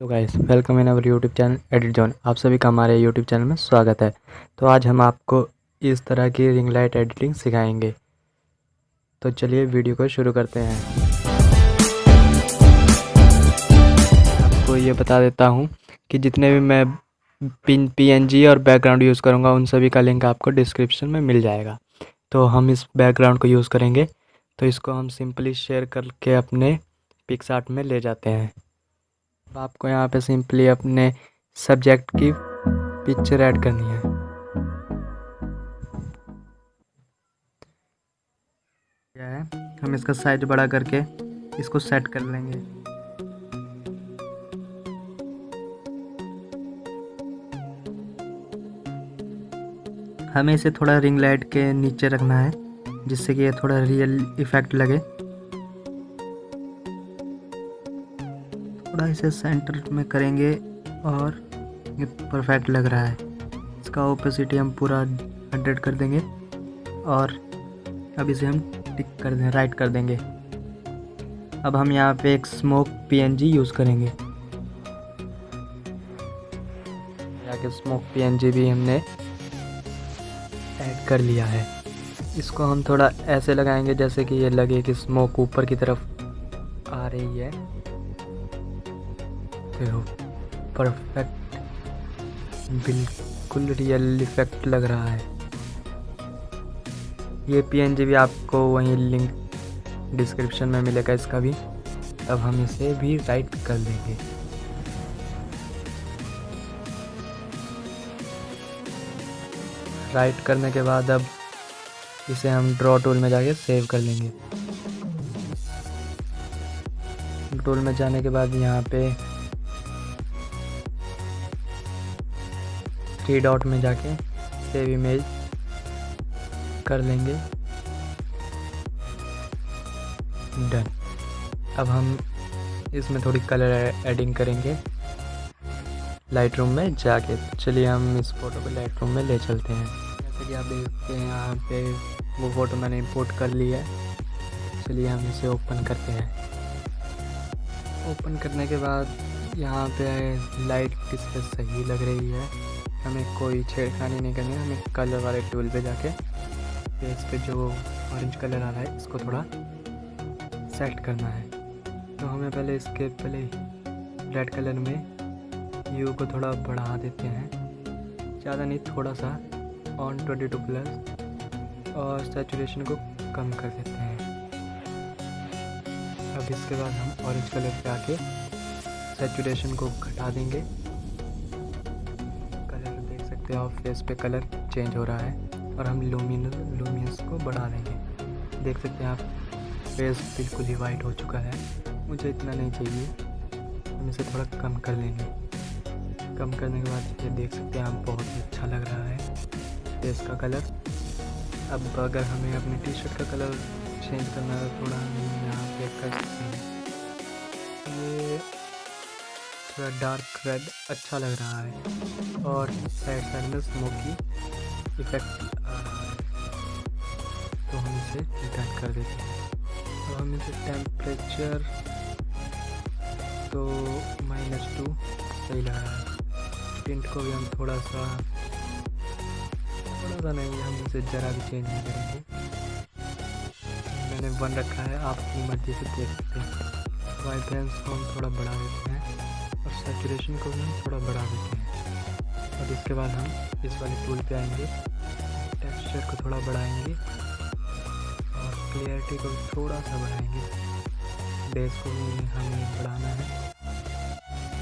तो guys welcome in our YouTube channel edit zone. आप सभी का हमारे यूट्यूब चैनल में स्वागत है। तो आज हम आपको इस तरह की रिंग लाइट एडिटिंग सिखाएंगे। तो चलिए वीडियो को शुरू करते हैं। आपको ये बता देता हूँ कि जितने भी मैं पीएनजी और बैकग्राउंड यूज़ करूँगा उन सभी का लिंक आपको डिस्क्रिप्शन में मिल जाएगा। तो हम इस बैकग्राउंड को यूज़ करेंगे, तो इसको हम सिंपली शेयर करके अपने पिक्सआर्ट में ले जाते हैं। आपको यहाँ पे सिंपली अपने सब्जेक्ट की पिक्चर ऐड करनी है। क्या है, हम इसका साइज बड़ा करके इसको सेट कर लेंगे। हमें इसे थोड़ा रिंग लाइट के नीचे रखना है जिससे कि ये थोड़ा रियल इफेक्ट लगे। थोड़ा इसे सेंटर में करेंगे और ये परफेक्ट लग रहा है। इसका ओपेसिटी हम पूरा 100 कर देंगे और अब इसे हम टिक कर दें, राइट कर देंगे। अब हम यहाँ पे एक स्मोक पीएनजी यूज़ करेंगे। जाके स्मोक पीएनजी भी हमने ऐड कर लिया है। इसको हम थोड़ा ऐसे लगाएंगे जैसे कि ये लगे कि स्मोक ऊपर की तरफ आ रही है। देखो परफेक्ट, बिल्कुल रियल इफेक्ट लग रहा है। ये पीएनजी भी आपको वहीं लिंक डिस्क्रिप्शन में मिलेगा इसका भी। अब हम इसे भी राइट कर देंगे। राइट करने के बाद अब इसे हम ड्रॉ टूल में जाके सेव कर लेंगे। टूल में जाने के बाद यहाँ पे 3 डॉट में जाके सेव इमेज कर लेंगे। डन। अब हम इसमें थोड़ी कलर एडिंग करेंगे लाइट रूम में जाके। चलिए हम इस फ़ोटो को लाइट रूम में ले चलते हैं। जैसे कि आप देखते हैं यहाँ पे वो फ़ोटो मैंने इंपोर्ट कर लिया है। चलिए हम इसे ओपन करते हैं। ओपन करने के बाद यहाँ पे लाइट इस पर सही लग रही है। हमें कोई छेड़खानी नहीं करनी है। हमें कलर वाले टूल पे जाके इस पे जो ऑरेंज कलर आ रहा है इसको थोड़ा सेट करना है। तो हमें पहले इसके रेड कलर में यू को थोड़ा बढ़ा देते हैं, ज़्यादा नहीं, थोड़ा सा ऑन 22+ और सैचुरेशन को कम कर देते हैं। अब इसके बाद हम ऑरेंज कलर पे आके सैचुरेशन को घटा देंगे। कलर देख सकते हो आप, फेस पे कलर चेंज हो रहा है। और हम लूमिनस को बढ़ा देंगे। देख सकते हैं आप, फेस बिल्कुल ही वाइट हो चुका है। मुझे इतना नहीं चाहिए, हम इसे थोड़ा कम कर लेंगे। कम करने के बाद ये देख सकते हैं आप, बहुत ही अच्छा लग रहा है फेस का कलर। अब अगर हमें अपनी टी शर्ट का कलर चेंज करना है थोड़ा, हम यहाँ पे कर सकते हैं। ये थोड़ा डार्क रेड अच्छा लग रहा है और साइड में स्मोकी इफेक्ट आ रहा है। तो हम इसे डन कर देते हैं। तो हम इसे टेम्परेचर तो -2 सही लग रहा है। टिंट को भी हम थोड़ा सा नहीं, हम इसे ज़रा भी चेंज नहीं करेंगे। मैंने 1 रखा है, आप अपनी मर्जी से देख सकते हैं। वाइब्रेंस को हम थोड़ा बढ़ा देते हैं और सैचुरेशन को भी हम थोड़ा बढ़ा देते हैं। और इसके बाद हम इस वाले टूल पे आएंगे, टेक्सचर को थोड़ा बढ़ाएंगे और क्लियरिटी को भी थोड़ा सा बढ़ाएंगे। बेस को भी हमें बढ़ाना है।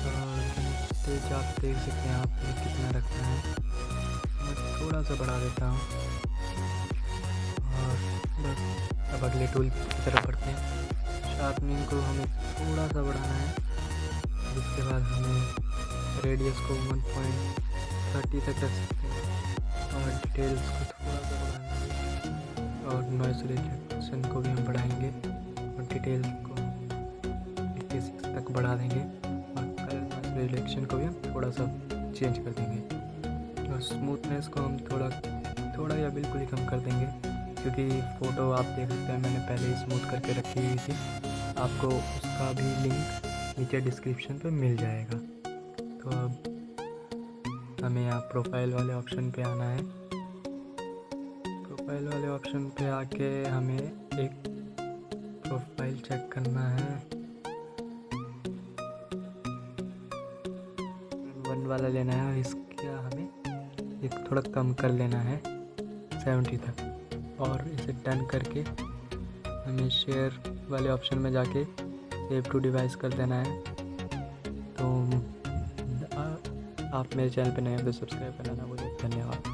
और तेज आप देख सकते हैं आप कितना रखना है। मैं थोड़ा सा बढ़ा देता हूँ और बस। अब अगले टूल की तरफ बढ़ते हैं। शार्पनिंग को हमें थोड़ा सा बढ़ाना है। इसके बाद हमें रेडियस को 1.30 तक रख सकते हैं और डिटेल्स को थोड़ा सा बढ़ाना है। और नॉइस रिडक्शन को भी हम बढ़ाएंगे और डिटेल्स को 86 तक बढ़ा देंगे। और कलर नॉइस रिडक्शन को भी हम थोड़ा सा चेंज कर देंगे। और स्मूथनेस को हम थोड़ा या बिल्कुल ही कम कर देंगे, क्योंकि फ़ोटो आप देख सकते हैं मैंने पहले ही स्मूथ करके रखी हुई थी। आपको उसका भी लिंक नीचे डिस्क्रिप्शन पे मिल जाएगा। तो अब हमें यहाँ प्रोफाइल वाले ऑप्शन पे आना है। प्रोफाइल वाले ऑप्शन पे आके हमें एक प्रोफाइल चेक करना है। 1 वाला लेना है और इसका हमें एक थोड़ा कम कर लेना है 70 तक, और इसे डन करके हमें शेयर वाले ऑप्शन में जाके सेव टू डिवाइस कर देना है। तो आप मेरे चैनल पे नए हो तो सब्सक्राइब करना ना भूलें। धन्यवाद।